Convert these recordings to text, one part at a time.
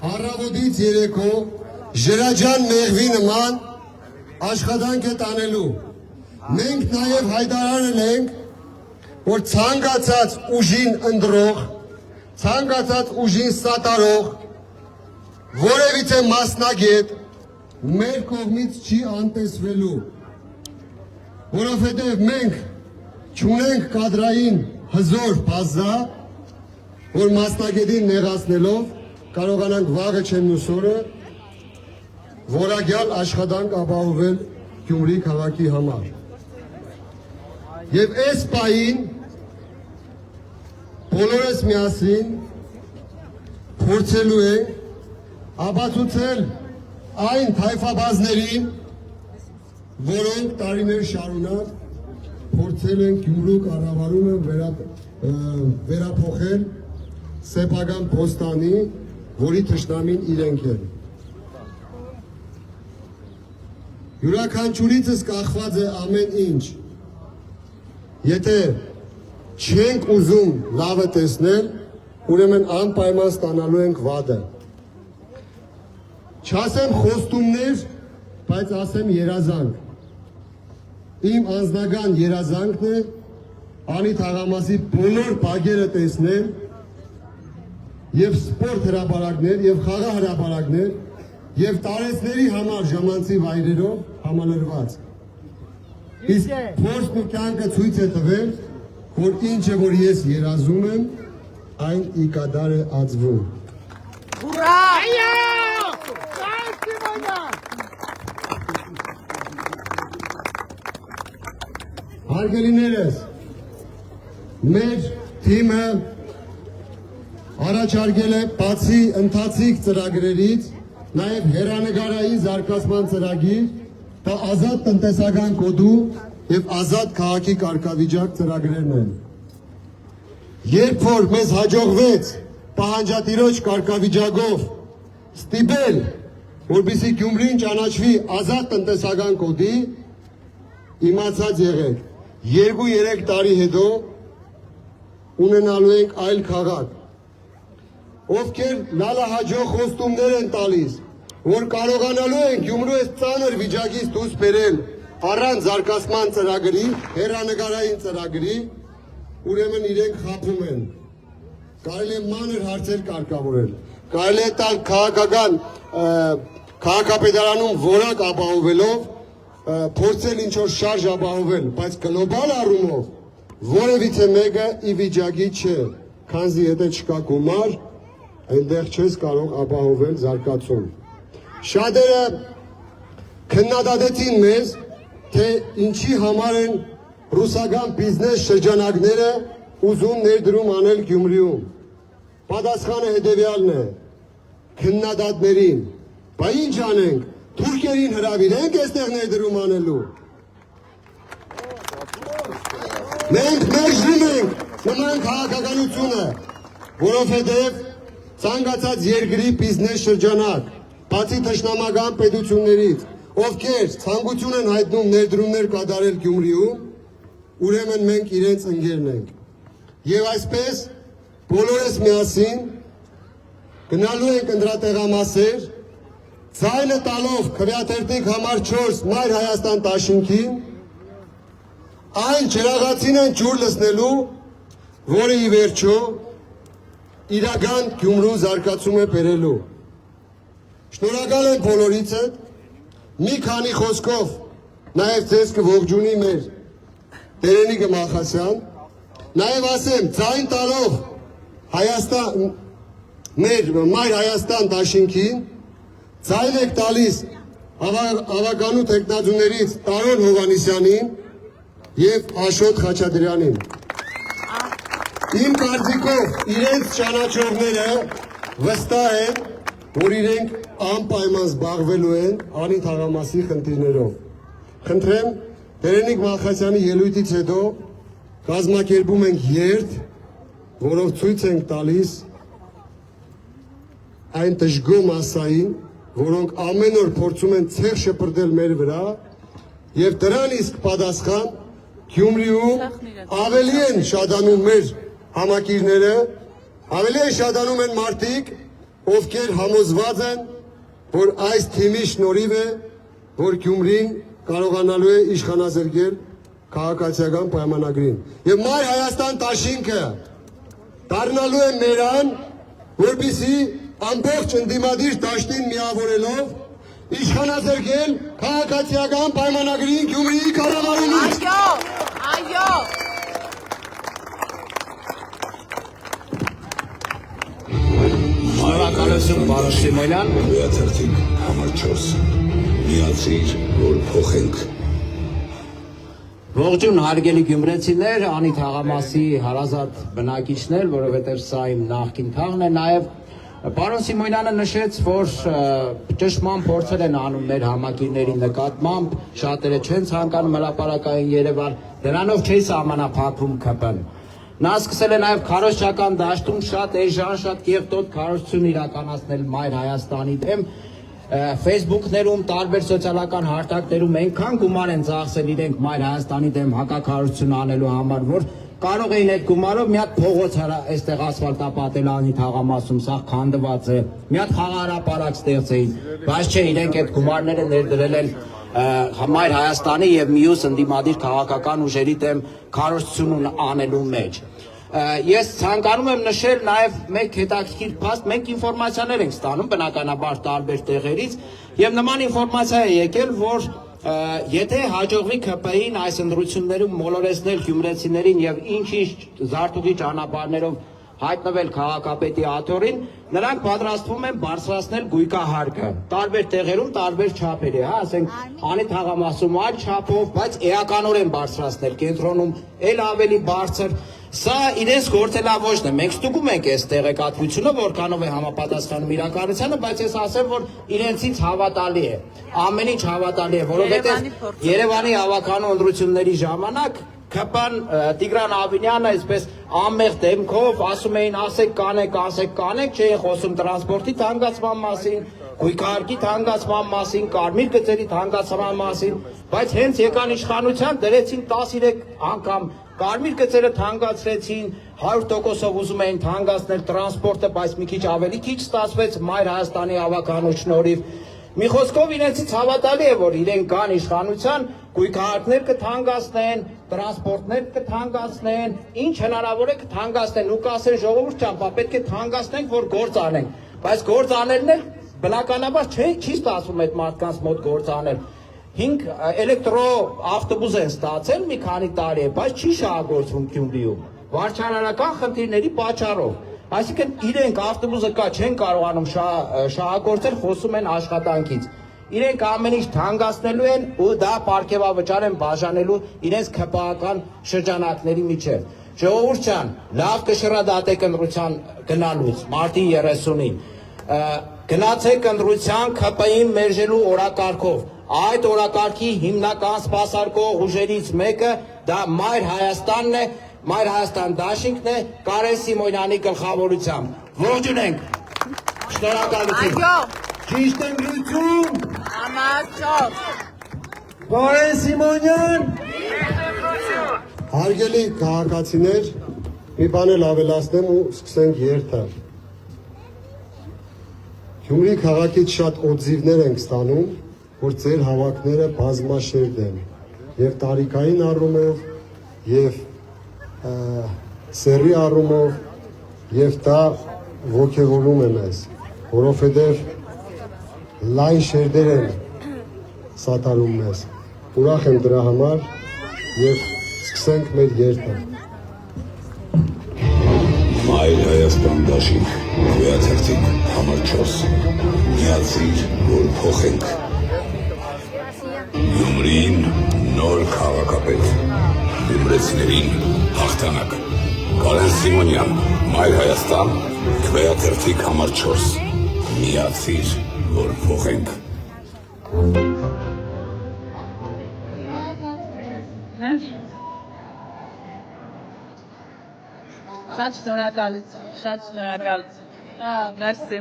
Առավոտից երեկո Ժրաջան մեղվի նման աշխատանք է տանելու։ Մենք նաև հայտարարել ենք, որ ցանկացած ուժին ընդրող, ցանկացած ուժին սատարող, որևիցե մասնագետ մեր կողմից չի անտեսվելու, որովհետև մենք չունենք կադրային հզոր բազա, որ մասնագետին նեղացնելով կարողանանք վաղը չեն մյուսօրը որակյալ աշխատանք ապահովել Գյումրի քաղաքի համար։ Եվ այս պահին բոլորս միասին փորձելու ենք ապացուցել այն թայֆաբազներին, որոնք տարիներ շարունակ փորձել են Գյումրու կառավարումը վերափոխել սեփական փոստանի, որի թշնամին իրենք են։ Յուրաքանչյուրիցս կախված է ամեն ինչ։ Եթե չենք ուզում լավը տեսնել, ուրեմն անպայման ստանալու ենք վատը։ Չասեմ խոստումներ, բայց ասեմ երազանք։ Իմ անձնական երազանքն է Անի թաղամասի բոլոր բակերը տեսնել եւ սպորտ հրապարակներ եւ խաղաղ հրապարակներ եւ տարեցների համար ժամանցի վայրերով համալրված։ Իսկ փորձն ու կյանքը ցույց է տվել, որ ինչը որ ես երազում եմ, այն իկադար է ածվում։ Ուրա! Հարգելիներս, մեր թիմը առաջարկել է բացի ընթացիկ ծրագրերից, նաև հեռանկարային զարգացման ծրագիր, դա ազատ տնտեսական կոդու եւ ազատ քաղաքի կարգավիճակ ծրագրերն են։ Երբ որ մեզ հաջողվեց պահանջատիրոջ կարգավիճակով ստիպել, որպեսզի Գյումրին ճանաչվի ազատ տնտեսական կոդի, իմացած եղեք, 2-3 տարի հետո ունենալու ենք այլ քաղաք, ովքեր լալահաջող խոստումներ են տալիս, որ կարողանալու են Գյումրու այս ծանր վիճակից դուրս բերել առանց զարգացման ծրագրի, հեռանկարային ծրագրի, ուրեմն իրենք խաբում են։ Կարելի է մանր հարցեր կարգավորել, կարելի է տալ քաղաքական քաղաքապետարանում որակ ապահովելով փորձել ինչ-որ շարժ ապահովել, բայց գլոբալ առումով որևիցե մեկը ի վիճակի չէ, քանզի եթե չկա գումար, այնտեղ չես կարող ապահովել զարգացում։ Շատերը քննադատեցին մեզ, թե ինչի համար են ռուսական բիզնես շրջանակները ուզում ներդրում անել Գյումրիում։ Պատասխանը հետևյալն է, քննադատներին, բա ինչ անենք, թուրքերին հրավիրենք այստեղ ներդրում անելու։ Մենք մերժում ենք նման քաղաքականությունը, որովհետև ցանկացած երկրի բիզնես շրջանակ, բացի թշնամական պետություններից, ովքեր ցանկություն են հայտնում ներդրումներ կատարել Գյումրիում, ուրեմն մենք իրենց ընկերն ենք։ Եվ այսպես բոլորս միասին գնալու ենք ընտրատեղամասեր, ձայնը տալով քվեաթերթիկ համար 4 Մայր Հայաստան դաշինքին, այն ջրաղացին են ջուր լցնելու, որը ի վերջո իրական Գյումրու զարգացում է բերելու։ Շնորհակալ եմ բոլորիցդ, մի քանի խոսքով նաև ձեզ կողջունի մեր Տերենիկը Մախասյան, նաև ասեմ, ձայն տալով մեր Մայր Հայաստան դաշինքին, ձայն եք տալիս ավականու տեխնազուներից Տարոն Հովանիսյանին և Աշոտ Խաչատրյանին։ Իմ կարծիքով իրենց ճանաչողները վստահ են, որ իրենք անպայման զբաղվելու են Անի թաղամասի խնդիրներով։ Խնդրեմ, Տերենիկ Մախասյանի ելույթից հետո կազմակերպում ենք երթ, որով ցույց ենք տալիս այն դժգոհ մասային, որոնք ամեն օր փորձում են ցեղ շպրտել մեր վրա, եւ դրան իսկ պատասխան Գյումրիում ավելի են շատանում մեր համակիրները, Ավելի է շատանում են մարդիկ, ովքեր համոզված են, որ այս թիմի շնորհիվ է, որ Գյումրին կարողանալու է իշխանազրկել քաղաքացիական պայմանագրին։ Եվ Մայր Հայաստան դաշինքը դառնալու է նրան, որպեսզի ամբողջ ընդդիմադիր դաշտին միավորելով իշխանազրկել քաղաքացիական պայմանագրին Գյումրիի կառավարումից։ Այո։ Շնորհակալություն, պարոն Սիմոնյան։ Գոյաթերթիկ համար 4 միացիր, որ փոխենք։ Ողջույն հարգելի գյումրեցիներ, Անի թաղամասի հարազատ բնակիչներ, որովհետև սա իմ նախկին թաղն է, նաև պարոն Սիմոնյանը նշեց, որ ճշմարտ փորձեր են անում մեր համակիրների նկատմամբ, շատերը չեն ցանկանում հրապարակային Երևան, դրանով չի սահմանափակվում ԿՊ-ն։ Նա սկսել է նաև քարոզչական դաշտում շատ էժան, շատ կեղտոտ քարոզություն իրականացնել Մայր Հայաստանի դեմ, Facebook-ներում, տարբեր սոցիալական հարթակներում այնքան գումար են ծախսել իրենք Մայր Հայաստանի դեմ հակաքարոզություն անելու համար, որ կարող էին այդ գումարով մի հատ փողոց այստեղ ասֆալտապատել Անի թաղամասում, սա քանդված է, մի հատ խաղահրապարակ ստեղծեին, բայց չէ, իրենք այդ գումարները ներդրել են Մայր Հայաստանի եւ մյուս ընդդիմադիր քաղաքական ուժերի դեմ քարոզություն անելու մեջ։ Ես ցանկանում եմ նշել նաև մեկ հետաքրքիր փաստ, մենք ինֆորմացիաներ ենք ստանում բնականաբար տարբեր տեղերից եւ նման ինֆորմացիա է եկել, որ եթե հաջողվի ԿՊ-ին այս ընտրություններում մոլորեցնել գյումրեցիներին եւ ինչ-ինչ զարտուղի ճանապարհներով հայտնվել քաղաքապետի աթոռին, նրանք պատրաստվում են բարձրացնել գույքահարկը տարբեր տեղերում, տարբեր չափերի, ասենք Անի թաղամասում այլ չափով, բայց էականորեն բարձրացնել, կենտրոնում էլ ավելի բարձր։ Սա իրենց գործելավոճն է, մենք ստուգում ենք այս տեղեկատվությունը, որքանով է համապատասխանում իրականությանը, բայց ես ասեմ, որ իրենցից հավատալի է, ամեն ինչ հավատալի է, որովհետև Երևանի հավաքանու ընտրությունների ժամանակ ԿՊ-ն Տիգրան Ավինյանը այսպես անմեղ դեմքով ասում էին ասեք կանեք, չէին խոսում տրանսպորտի թանկացման մասին, գույքահարկի թանկացման մասին, կարմիր գծերի թանկացման մասին, բայց հենց եկան իշխանության դրեցին 13 անգամ կարմիր գծերը թանկացրեցին, 100%-ով ուզում էին թանկացնել տրանսպորտը, բայց մի քիչ ավելի քիչ ստացվեց Մայր Հայաստանի հավաքանու շնորհիվ։ Մի խոսքով իրենցից հավատալի է, որ իրենք կան իշխանության, գույքահարկներ կթանկացնեն, տրանսպորտներ կթանկացնեն, ինչ հնարավոր է կթանկացնեն, ու կասեն ժողովուրդ ջան, պետք է թանկացնենք, որ գործ անենք, բայց գործ անելն էլ բնականաբար չի ստացվում այդ մարդկանց մոտ գործ անել։ 5 էլեկտրո ավտոբուս են ստացել մի քանի տարի է, բայց չի շահագործվում Գյումրիում, վարչարարական խնդիրների պատճառով։ Այսինքն իրենք ավտոբուսը կա չեն կարողանում շահագործել, խոսում են աշխատանքից։ Իրենք ամեն ինչ թանկացնելու են ու դա պարգևավճար են բաժանելու իրենց ԿՊ-ական շրջանակների միջև։ Ժողովուրդ ջան, լավ կշռադատեք ընտրության գնալուց մարտի 30-ին։ Գնացեք ընտրության ԿՊ-ին մերժելու օրակարգով։ Այդ օրակարգի հիմնական սպասարկող ուժերից մեկը դա Մայր Հայաստանն է, Մայր Հայաստան դաշինքն է Կարեն Սիմոնյանի գլխավորությամբ։ Ողջունենք։ Շնորհակալություն։ Այո։ Ճիշտ ընտրություն։ Համար 4։ Կարեն Սիմոնյան։ Հարգելի քաղաքացիներ, մի բան էլ ավելացնեմ ու սկսենք երթը։ Գյումրի քաղաքից շատ օձիվներ ենք ստանում, որ ձեր հավաքները բազմաշերտ են եւ տարիքային առումով եւ սերի առումով եւ դա ոգևորում է մեզ, որովհետեւ լայն շերտեր են սատարում մեզ։ Ուրախ եմ դրա համար եւ սկսենք մեր երթը։ Մայր Հայաստան դաշինք, գոյաթերթիկ համար 4 միացիր, որ փոխենք։ Գյումրիին նոր քաղաքապետ, գյումրեցիներին հաղթանակ։ Կարեն Սիմոնյան, Մայր Հայաստան, գոյաթերթիկ համար 4 միացիր, որ փոխենք։ Շատ շնորհակալություն, շատ շնորհակալություն։ Մերսի։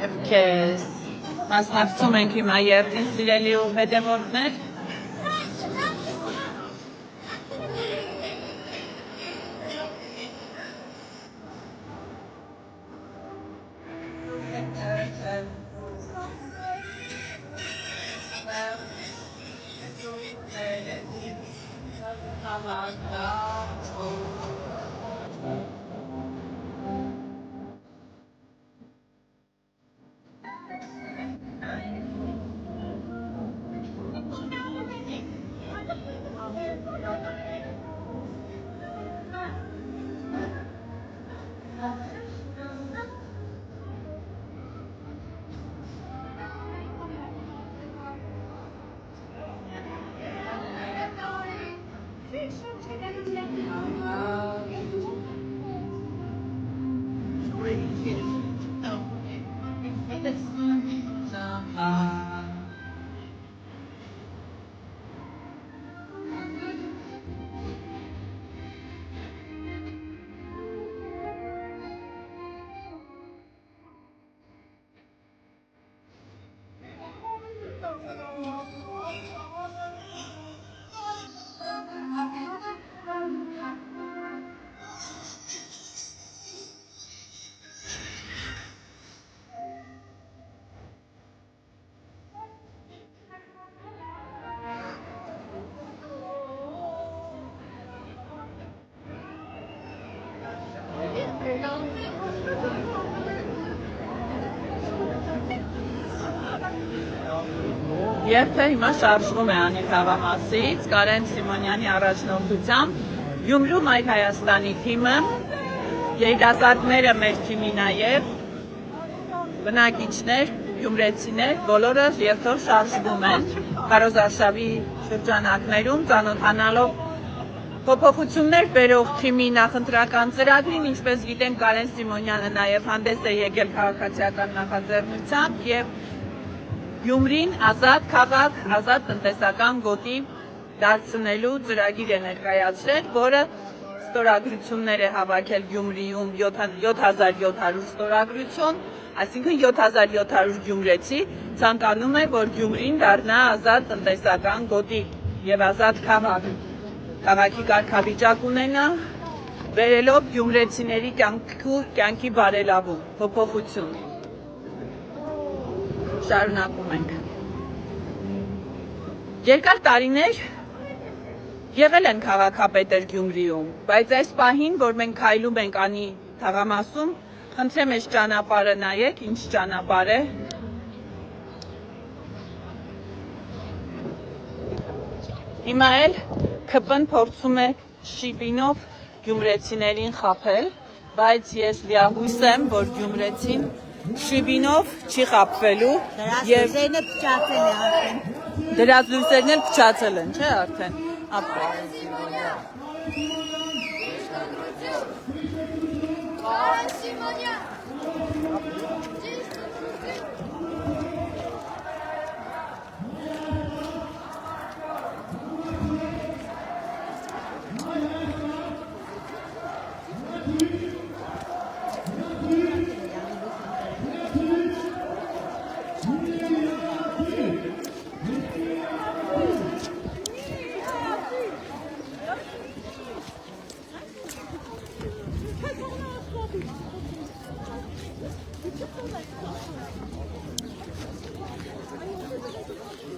Եվ քեզ մասնակցում ենք հիմա երթին սիրելի ու հետևորդներ։ Եվ թե հիմա շարժվում է Անի թաղամասից Կարեն Սիմոնյանի առաջնորդությամբ Գյումրու Մայր Հայաստանի թիմը, երիտասարդները մեր թիմի նաև, բնակիչներ, գյումրեցիներ, բոլորը երթով շարժվում են քարոզարշավի շրջանակներում, ծանոթանալով փոփոխություններ բերող թիմի նախընտրական ծրագրին, ինչպես գիտենք Կարեն Սիմոնյանը նաև հանդես է եկել քաղաքացիական նախաձեռնությամբ եւ Գյումրին ազատ քաղաք, ազատ տնտեսական գոտի դարձնելու ծրագիր է ներկայացրել, որը ստորագրություններ է հավաքել Գյումրիում 7700 ստորագրություն, այսինքն 7700 գյումրեցի ցանկանում է, որ Գյումրին դառնա ազատ տնտեսական գոտի եւ ազատ քաղաք, քաղաքի կարգավիճակ ունենա, վերելով գյումրեցիների կյանքի բարելավում, փոփոխություն։ Շարունակում ենք։ Երկար տարիներ եղել են քաղաքապետեր Գյումրիում, բայց այս պահին, որ մենք քայլում ենք Անի թաղամասում, խնդրեմ այս ճանապարհը նայեք, ինչ ճանապարհ է։ Հիմա էլ ԿՊ-ն փորձում է շիպինով գյումրեցիներին խաբել, բայց ես լիահույս եմ, որ գյումրեցին շիբինով չի խաբվելու եւ դրած լույսերն էլ փչացել են, չէ՞ արդեն։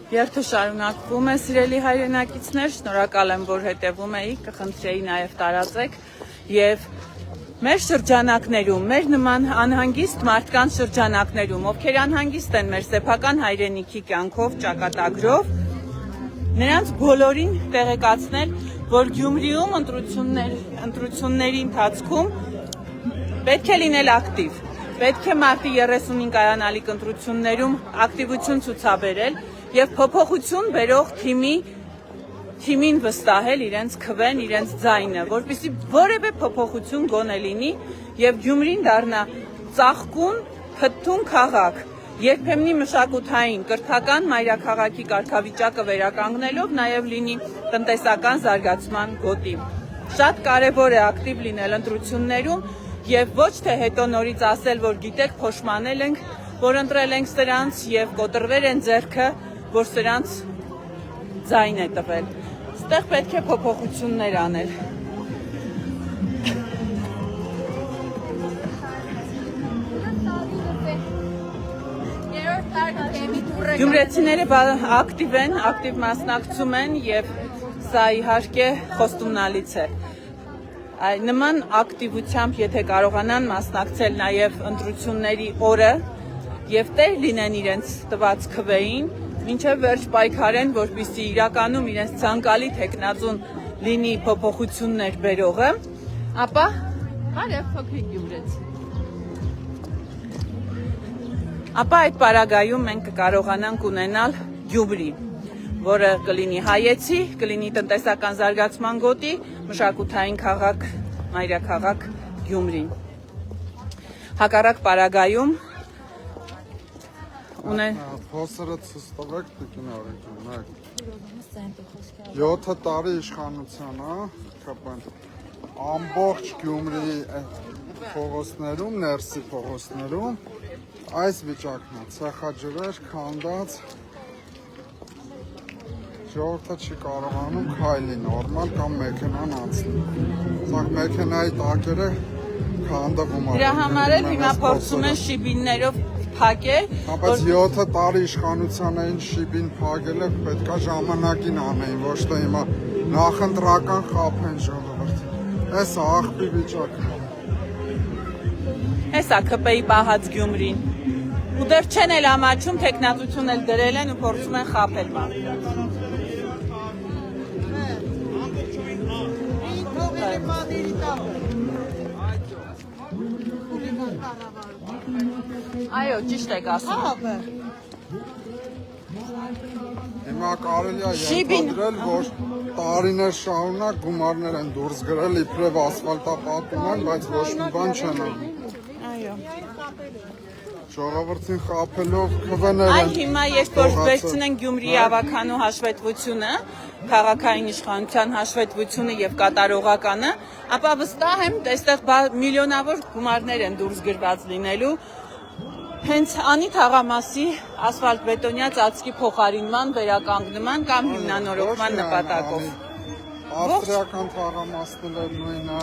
Երթը շարունակվում է, սիրելի հայրենակիցներ, շնորհակալ եմ, որ հետևում եք, կխնդրեի նաև տարածեք եւ մեր շրջանակներում, մեր նման անհանգիստ մարդկանց շրջանակներում, ովքեր անհանգիստ են մեր սեփական հայրենիքի կյանքով, ճակատագրով, նրանց բոլորին տեղեկացնել, որ Գյումրիում ընտրությունների ընթացքում պետք է լինել ակտիվ, պետք է մարտի 35 կայանալիք ընտրություններում ակտիվություն ցուցաբերել եւ փոփոխություն բերող թիմին վստահել իրենց քվեն, իրենց ձայնը, որպեսզի որևէ փոփոխություն գոնե լինի եւ Գյումրին դառնա ծաղկուն, փթթուն քաղաք, երբեմնի մշակութային, կրթական մայրաքաղաքի կարգավիճակը վերականգնելով նաեւ լինի տնտեսական զարգացման գոտի։ Շատ կարեւոր է ակտիվ լինել ընտրություններում եւ ոչ թե հետո նորից ասել, որ գիտեք, փոշմանել ենք, որ ընտրել ենք սրանց եւ կոտրվել են ձեռքը, որ սրանց ձայն է տվել։ Ստեղ պետք է փոփոխություններ անել։ Գյումրեցիները ակտիվ են, ակտիվ մասնակցում են եւ սա իհարկե խոստումնալից է։ Նման ակտիվությամբ, եթե կարողանան մասնակցել նաև ընտրությունների օրը եւ տեր լինեն իրենց տված քվեին, մինչև վերջ պայքարեն, որպեսզի իրականում իրենց ցանկալի թեկնածուն լինի փոփոխություններ բերողը, ապա հարև փոքրիկ Գյումրեցի։ Ապա այդ պարագայում մենք կկարողանանք ունենալ Գյումրի, որը կլինի հայեցի, կլինի տնտեսական զարգացման գոտի, մշակութային քաղաք, մայրաքաղաք Գյումրին։ Հակառակ պարագայում Խոսերը ցույց տվեք տիկին Արեգյան, 7 տարի իշխանությանը ամբողջ Գյումրիի փողոցներում, ներսի փողոցներում այս վիճակն է, ցեխաջրեր, քանդած, ժողովուրդը չի կարողանում քայլի նորմալ կամ մեքենան անցնի, սա մեքենայի տակերը քանդվում է։ Դրա համար էլ հիմա փորձում են շիբիններով փակել, բայց 7 տարի իշխանության էին շիբին փակելը պետքա ժամանակին անեին, ոչ թե հիմա նախընտրական խափեն ժողովուրդ։ Այս աղբի վիճակը։ Հեսա ԿՊ-ի պահած Գյումրին։ Ու դեռ չեն էլ ամաչում, թեկնածություն էլ դրել են ու փորձում են խափել բան։ Այո, ճիշտ եք ասում։ Հիմա կարելի է ենթադրել, որ տարիներ շարունակ գումարներ են դուրս գրել, իբրև ասֆալտապատում են, բայց ոչ մի բան չեն անում։ Այո։ Ժողովրդին խափելով քվեներ Այ են։ հիմա երբ որ վերցնեն Գյումրիի ավականու հաշվետվությունը, քաղաքային իշխանության հաշվետվությունը եւ կատարողականը, ապա վստահ եմ, այստեղ միլիոնավոր գումարներ են դուրս գրված լինելու հենց Անի թաղամասի ասֆալտբետոնյա ծածկի փոխարինման, վերականգնման կամ հիմնանորոգման նպատակով։ Ավստրիական թաղամասներ նույնը,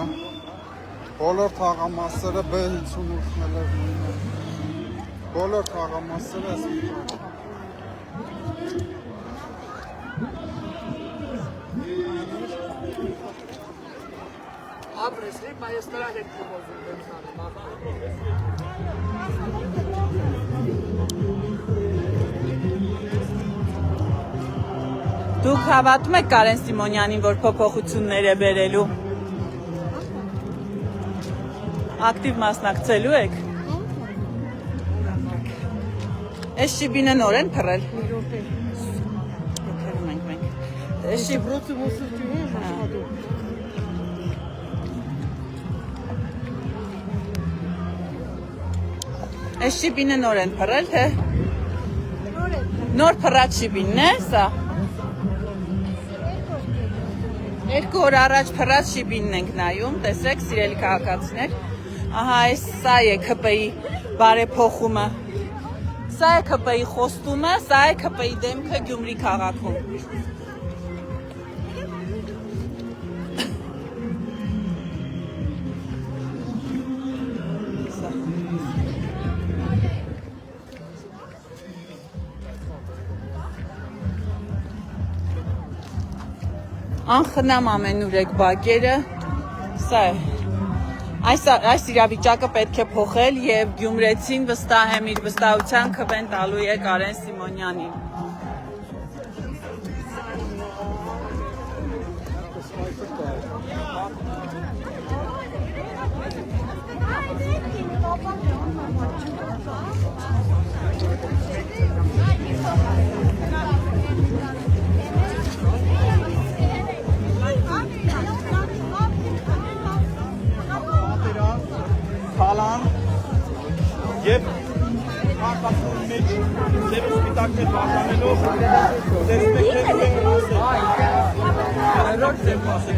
բոլոր թաղամասերը B58-ներ նույնը, բոլոր թաղամասերը այս վիճակում։ Ապրեսրի մայստրա հետ Դուք հավատում եք Կարեն Սիմոնյանին, որ փոփոխություններ է բերելու։ Ակտիվ մասնակցելու եք։ Այս շիբինը նոր են փռել։ Այս շիբինը նոր են փռել, թե։ Նոր փռած շիբինն է, սա։ 2 օր առաջ փռած շիբինն ենք նայում, տեսեք, սիրելի քաղաքացիներ, ահա սա է ԿՊ-ի բարեփոխումը, սա է ԿՊ-ի խոստումը, սա է ԿՊ-ի դեմքը Գյումրի քաղաքում։ Անխնամ ամենուրեք բակերը, սա է, այս իրավիճակը պետք է փոխել և գյումրեցին վստահ եմ իր վստահության քվեն տալու է Կարեն Սիմոնյանին։ Թալան եւ հարկացումի մեջ ձեր սպիտակներ բաժանելով ձեր սպեկտրերը կարևոր ձեր մասը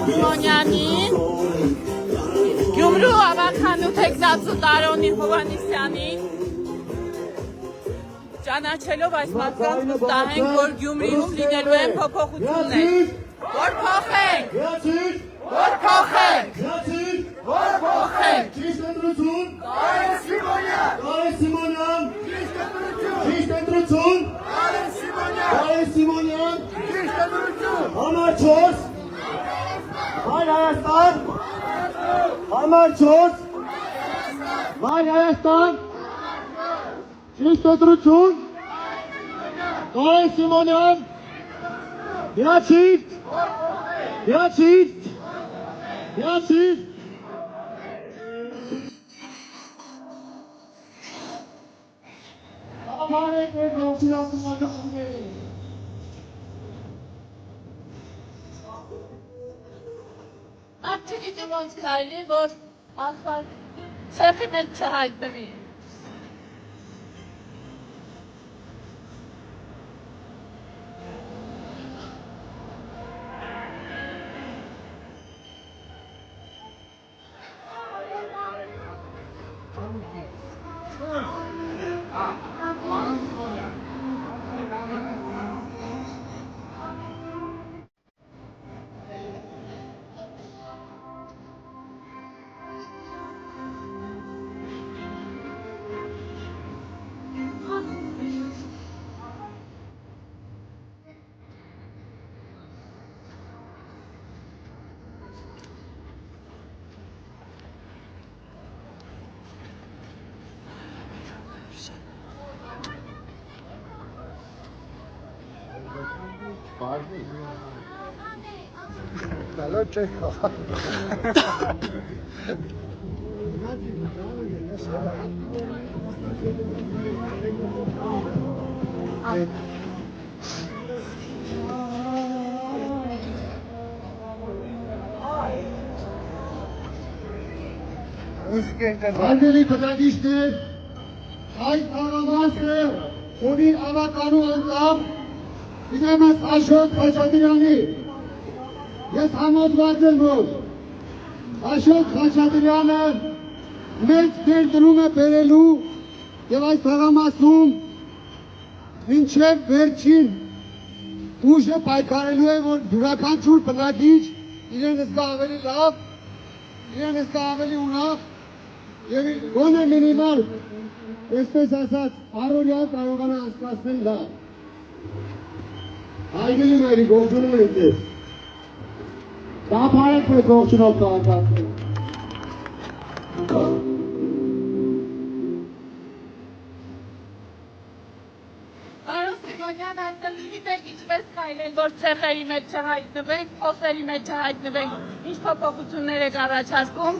Սիմոնյանին, Գյումրու ավականու թեկնածու Տարոնի Հովանեսյանին, ճանաչելով այս մարդկանց վստահ ենք, որ Գյումրիում լինելու են փոփոխություններ։ Որ փոխենք, որ փոխենք, որ փոխենք։ Ճիշտ ընտրություն։ Կարեն Սիմոնյան։ Կարեն Սիմոնյան։ Ճիշտ ընտրություն։ Ճիշտ ընտրություն։ Կարեն Սիմոնյան։ Կարեն Սիմոնյան։ Ճիշտ ընտրություն։ Համար 4։ Հայր Հայաստան։ Համար 4։ Հայր Հայաստան։ Ճիշտ ընտրություն։ Կարեն Սիմոնյան։ Հրաչիտ։ Հրաչիտ։ Հրաչիտ։ Արդյունի դիմոնց կայլի, որ ասվար սեղին էլ չհայտնվի։ Հանդելի բնակիչներ, այս թաղամասը ունի ավականու անդամ իրենս Աշոտ Խաչատրյանի։ Ես համոզված եմ, որ Աշոտ Խաչատրյանը մեծ ներդրում է բերելու եւ այս թաղամասում մինչև վերջին ուժը պայքարելու է, որ յուրաքանչյուր բնակիչ իրեն զգա ավելի լավ, իրեն զգա ավելի ուրախ եւ գոնե մինիմալ, այսպես ասած, առօրյա կարողանա անցկացնել դա։ Հայրերի մայրի ողջունում ենք ձեզ։ Դափարեք մեզ ողջունով քաղաքացիներ։ Պարոն Սիմոնյան, այստեղ գիտեք ինչպես քայլել, որ ցեղերի մեջ չհայտնվենք, փոսերի մեջ չհայտնվենք, ինչ փոփոխություններ եք առաջարկում։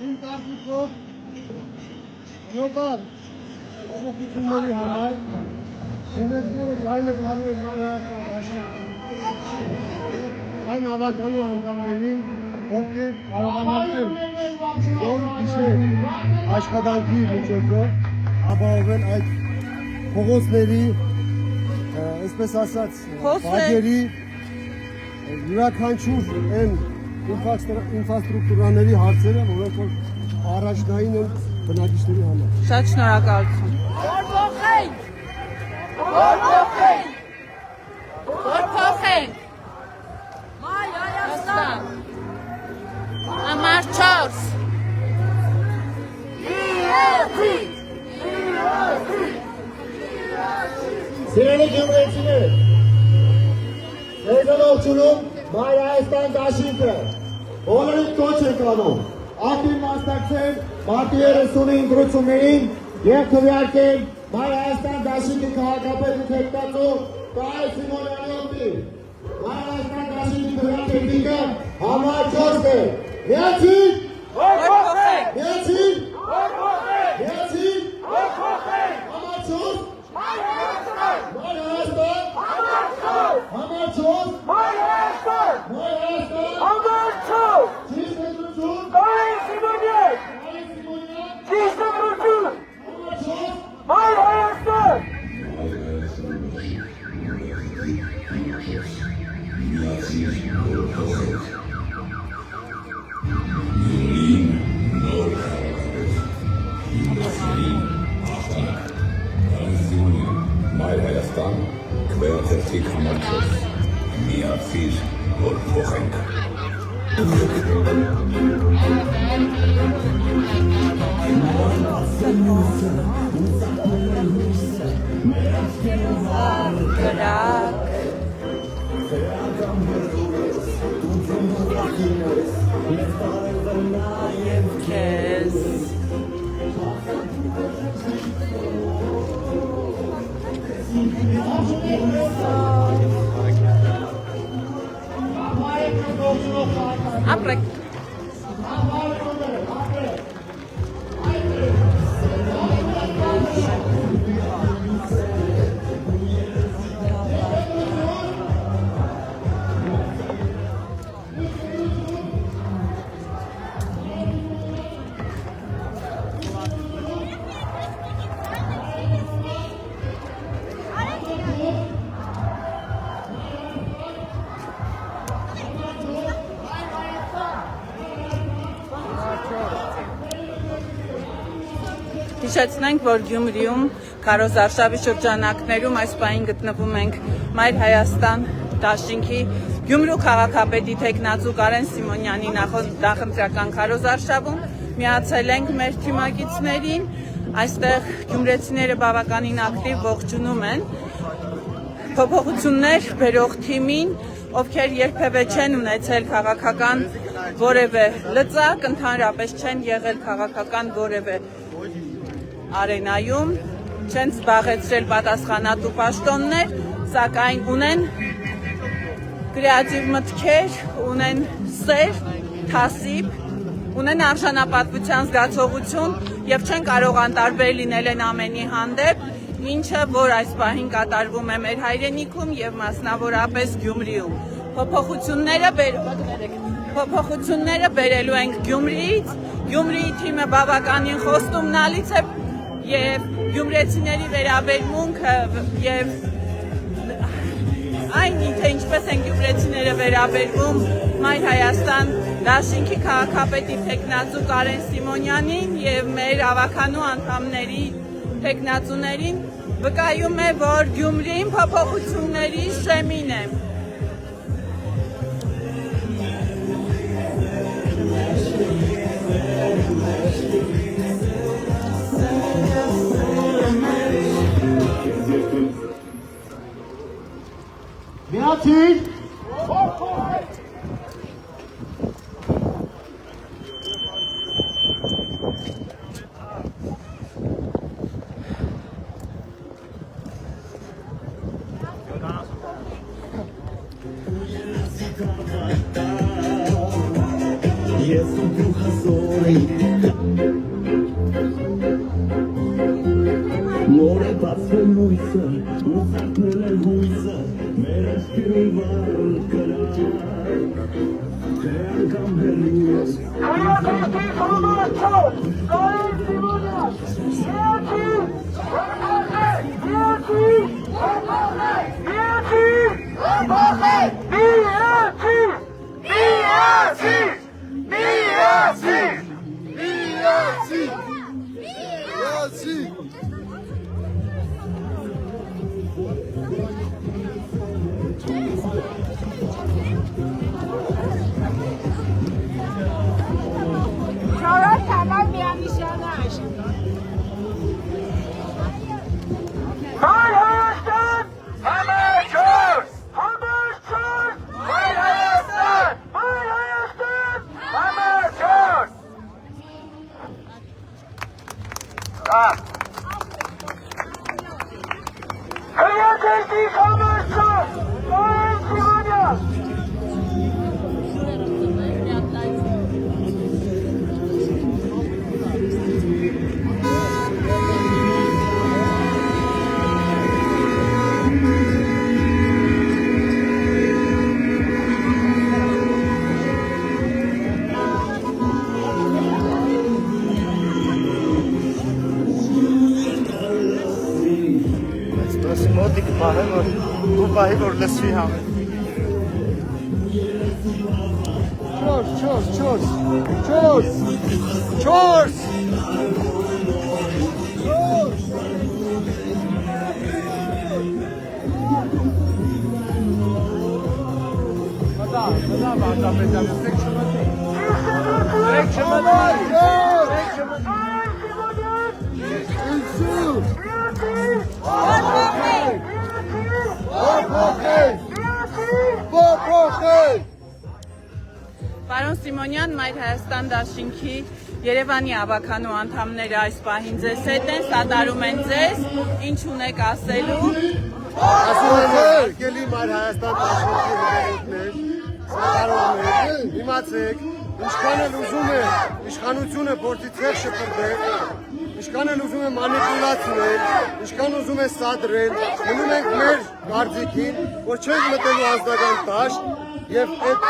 Իմ կարծիքով նոբար փոփոխությունների համար Եվրոպայի լայնը գալու է այն ավականու անդամներին, ովքեր կարողանացել որ գիշեր աշխատանքի միջոցով ապահովել այդ փողոցների, այսպես ասած, բակերի յուրաքանչյուր այն ինֆրաստրուկտուրաների հարցերը, որոնք որ առաջնային են բնակիչների համար։ Շատ շնորհակալություն։ Որ փոխենք, որ փոխենք, որ փոխենք։ Մայ Հայաստան, Համար 4։ Սիրելի գյումրեցիներ, ձեզ ողջունում Մայր Հայաստան դաշինքը, բոլորիդ կոչ ենք անում, ակտիվ մասնակցել մարտի 30-ի ընտրություններին և քվեարկել Մայր Հայաստան դաշինքի քաղաքապետի թեկնածու Կարեն Սիմոնյանի օգտին։ Մայր Հայաստան դաշինքի քվեարկետինքը համար 4 է։ Միացին, Որ փոխենք, միացին, Որ փոխենք, միացին, որ փոխենք, համար 4, Մայր Հայաստան, Մայր Հայաստան, համար 4, համար 4, Մայր Հայաստան, Մայր Հայաստան, համար 4, ճիշտ ընտրություն, Կարեն Սիմոնյան, Կարեն Սիմոնյան, ճիշտ ընտրություն, համար 4, Մայր Հայաստան, Ապրեք։ Հիշեցնենք, որ Գյումրիում քարոզարշավի շրջանակներում այս պահին գտնվում ենք Մայր Հայաստան դաշինքի Գյումրու քաղաքապետի թեկնածու Կարեն Սիմոնյանի նախընտրական քարոզարշավում միացել ենք մեր թիմակիցներին, այստեղ գյումրեցիները բավականին ակտիվ ողջունում են փոփոխություններ բերող թիմին, ովքեր երբևէ չեն ունեցել քաղաքական որևէ լծակ, ընդհանրապես չեն եղել քաղաքական որևէ արենայում, չեն զբաղեցրել պատասխանատու պաշտոններ, սակայն ունեն կրեատիվ մտքեր, ունեն սեր, թասիբ, ունեն արժանապատվության զգացողություն և չեն կարող անտարբեր լինել են ամենի հանդեպ, ինչը, որ այս պահին կատարվում է մեր հայրենիքում և մասնավորապես Գյումրիում։ Փոփոխությունները բերելու ենք Գյումրիից, Գյումրիի թիմը բավականին խոստումնալից է և գյումրեցիների վերաբերմունքը և այն թե ինչպես են գյումրեցիները վերաբերվում Մայր Հայաստան դաշինքի քաղաքապետի թեկնածու Կարեն Սիմոնյանին և մեր ավականու անդամների թեկնածուներին վկայում է, որ Գյումրին փոփոխությունների շեմին է։ Միացիր։ Ես ու դու հազոր էինք Նոր է բացվել լույսը, ուսակնել է հույսը Մեր աշկերում վառն կրակ Թե անգամ հեռու ես Հայակարգի խոմարչով, Կարեն Սիմոնյան, Շարոտ համար միանիշանաշ։ Հայ Հայաստան, համար չորս, համար չորս, Հայ Հայաստան, համար չորս։ Հայակերտի համար չորս, Կարեն Սիմոնյան։ Մոտիկ պահեմ, որ դու պահի, որ լսվի համ։ Չորս։ Բադա, բադա, բադա, բադա, Պարոն Սիմոնյան, Մայր Հայաստան դաշինքի Երևանի ավականու անդամները այս պահին ձեզ հետ են, սատարում են ձեզ, ինչ ունեք ասելու։ Ասում են արկելի Մայր Հայաստան դաշինքի հյուրերներ, սատարում են, իմացեք, ինչքան էլ ուզում է իշխանությունը փորձի ցեղ շփրտել, ինչքան էլ ուզում է մանիպուլացնել, ինչքան ուզում է սադրել, մնում ենք մեր կարծիքին, որ չենք մտելու ազգական դաշտ եւ այդ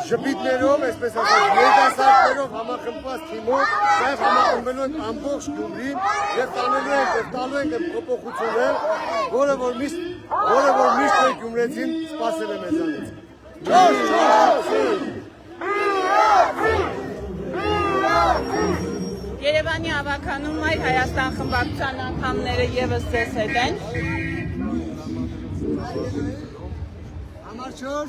ժպիտներով, այսպես ասած, երիտասարդներով համախմբված թիմով նաև համախմբելու ենք ամբողջ Գյումրին եւ տալու ենք այդ փոփոխությունը, որը որ միշտ մեր գյումրեցին սպասել է մեզանից։ Երևանի ավականում Մայր Հայաստան խմբակցության անդամները եւս ձեզ հետ են։ Համար 4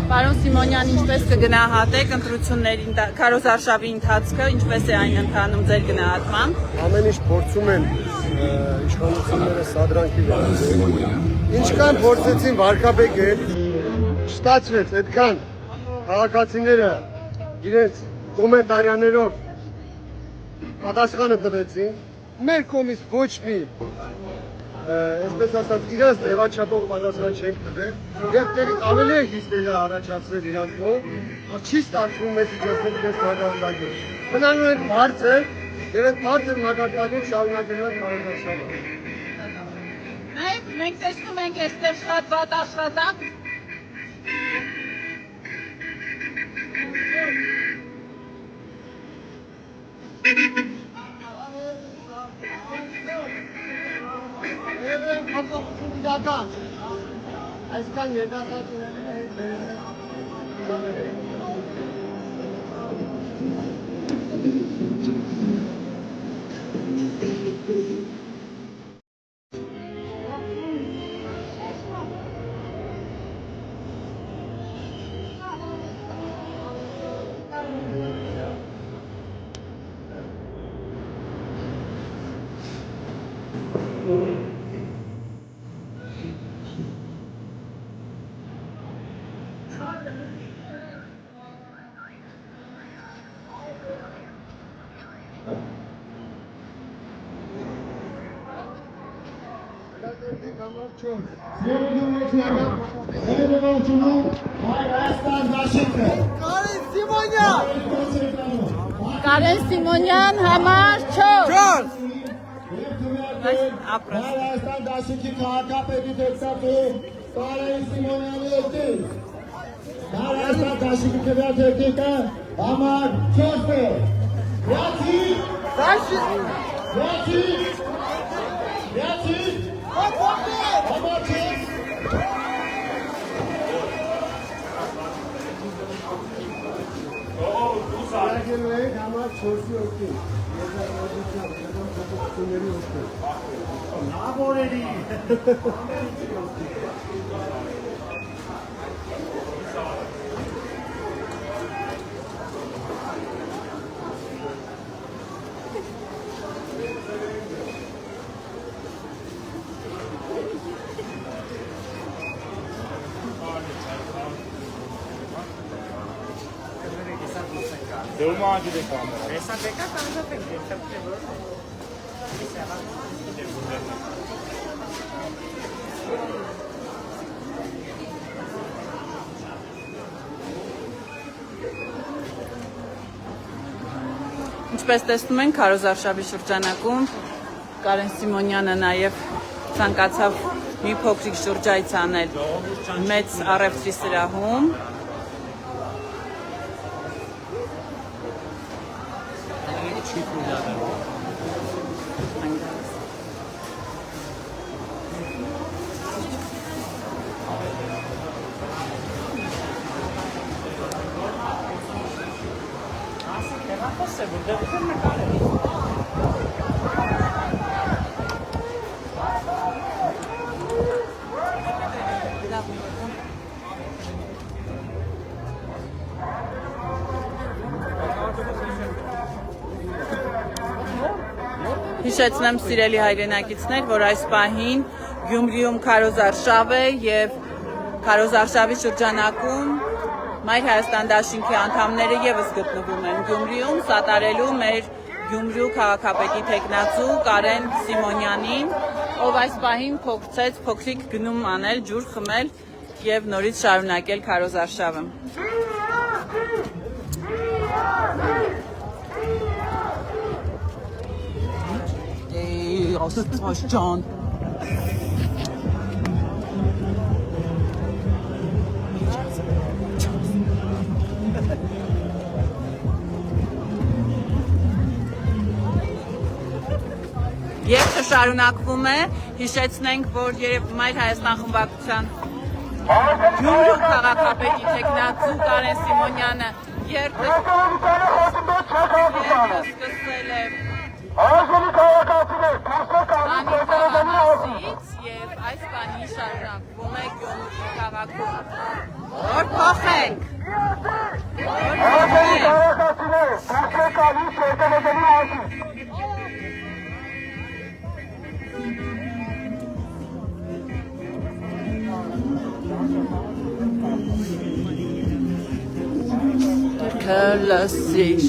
Պարոն Սիմոնյան, ինչպես կգնահատեք ընտրությունների քարոզարշավի ընթացքը, ինչպես է այն ընթանում ձեր գնահատմամբ։ Ամեն ինչ փորձում են իշխանությունները սադրանքի վերածել։ Ինչքան փորձեցին վարկաբեկել, չստացվեց, այդքան քաղաքացիները իրենց կոմենտարյաներով պատասխանը տվեցին։ Մեր կողմից ոչ մի այսպես ասած, իրենց ձևաչափով պատասխան չենք տվել եւ դերից ավելի է հիստերիա առաջացրել իրանք մոտ, չի ստացվում մեզ իջեցնել դες մակարդակը։ Մնալու են բարձր եւ այդ բարձր մակարդակով շարունակելու են քարոզարշավը։ Մենք տեսնում ենք այստեղ շատ վատ աշխատանք։ Այսքան Կարեն Սիմոնյան, համար 4 Հայաստան դաշինքի քաղաքապետի դեպքատու Կարեն Սիմոնյանի ետին Հայաստան դաշինքի քվեաթերթիկը համար 4 է Ռյացի համար 4 Արգելու ենք համար 4-ի ոտքին Եզարնոդիչյան ոտքին Նա որերի Devo mangi le camere. Essa beca sta perché Ինչպես տեսնում ենք, քարոզարշավի շրջանակում Կարեն Սիմոնյանը նաև ցանկացավ մի փոքրիկ շրջայց անել մեծ առևտրի սրահում։ Հիշեցնեմ սիրելի հայրենակիցներ, որ այս պահին Գյումրիում քարոզարշավ է եւ քարոզարշավի շրջանակում Մայր Հայաստան դաշինքի անդամները եւս գտնվում են Գյումրիում սատարելու մեր Գյումրու քաղաքապետի տեխնացու Կարեն Սիմոնյանին, ով այս պահին փորձեց փոքրիկ գնում անել, ջուր խմել եւ նորից շարունակել քարոզարշավը։ Աստված ջան։ Եթը շարունակվում է, հիշեցնենք, որ Մայր Հայաստան խմբակցության Գյումրու քաղաքապետի տեխնացու Կարեն Սիմոնյանը երթը սկսել է Անիթաղամասից և այս բանի շարունակվում է Գյումրու քաղաքում։ Որ փոխենք։ Լսիր։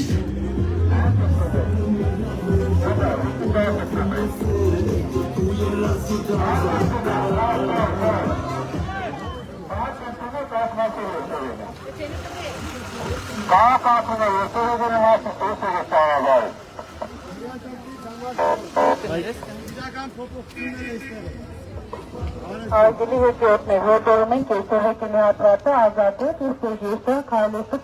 Արգելի հեծյոտներ, հորդորում ենք այսօր հեկինի հատվածը ազատել իր սեժիստը քայլեսը